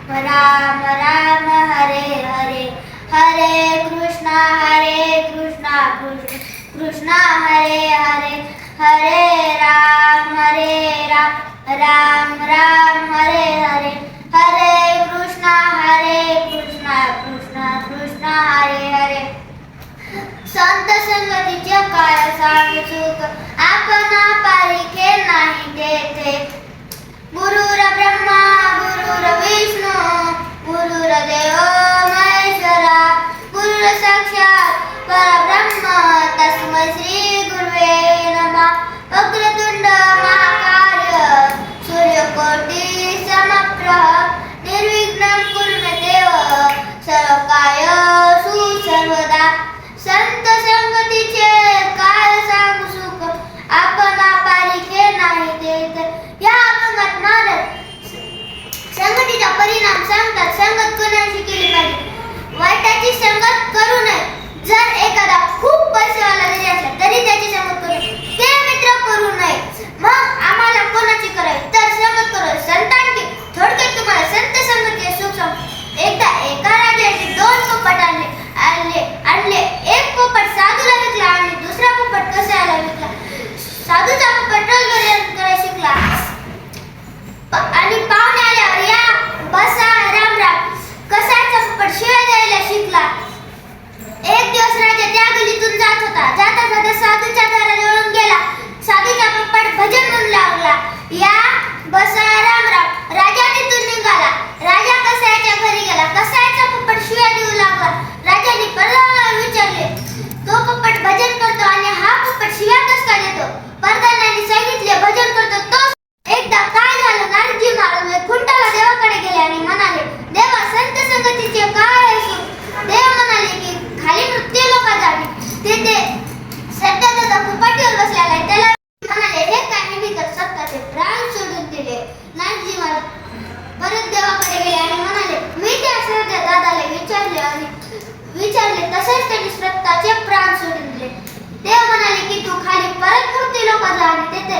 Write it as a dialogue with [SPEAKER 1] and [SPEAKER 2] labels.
[SPEAKER 1] राम राम हरे हरे हरे कृष्णा कृष्ण कृष्णा हरे हरे हरे राम राम राम हरे हरे हरे कृष्णा कृष्ण कृष्ण हरे हरे संत संगतीचे काय सांगू सुख आपण पारिखे नाही देते गुरुर ब्रह्मा गुरुर विष्णू गुरुर देव महेश्वरा गुरुर साक्षात परब्रह्म तस्मै श्री गुरुवे नमः वक्रतुंड महाकाय सूर्यकोटि समप्रभ निर्विघ्नं कुरु मे देव सर्वकार्येषु सर्वदा संत संगतीचे काय सांगू सुख आपण पारिखे नाही देत या अभंगात महाराज संगतीचा परिणाम सांगतात. संगत कोणाशी केली पाहिजे, वाईटाची संगत करू नये. जर एखादा खूप पैसेवाला जरी असला तरी त्याची संगत करू नये, ते मित्र करू नये. मग आम्हाला कोणाची करावी तर संगत करू संतांची. थोडक्यात तुम्हाला संत संगतीचे सुख सांगतो. एकदा एका राजाने 2 पोपट आणले. एक पोपट साधूला विकला आणि दुसरा पोपट कसायाला विकला. साधूचा पोपट करायला शिकला आणि पाहुणे आल्यावर या बसा राम राम. कसायाचा पोपट शिव्या द्यायला शिकला. एक दिवस राजा त्या गलीतून जात होता. जाता जाता साधूच्या घराजवळून गेला. साधूचा पोपट भजन म्हणू लागला, या बसा राम राम. राजा तिथून निघाला. राजा कसायाच्या घरी गेला. कसायाचा पोपट शिव्या देऊ लागला. राजाने प्रधानाला विचारले, तो पोपट भजन करतो आणि हा पोपट शिव्या कस का देतो. प्रधानाने सांगितले, भजन करतो तोच. एकदा काय झालं, नारदजी महाराज खुंटाला देवाकडे गेले आणि म्हणाले, देवा संत संगतीचे काय आहे सुख. देव म्हणाले की खाली नृत्य लोक जाणे. तेथे सध्या दादा फुपाटीवर बसलेला आहे. त्याला म्हणाले, हे काय मी तर स्वतःचे प्राण सोडून दिले. नारदजी महाराज परत देवाकडे गेले आणि म्हणाले, मी त्या सध्या दादाला विचारले तसेच त्यांनी स्वतःचे प्राण सोडून दिले. देव म्हणाले की तू खाली परत नृत्य लोक जा आणि तेथे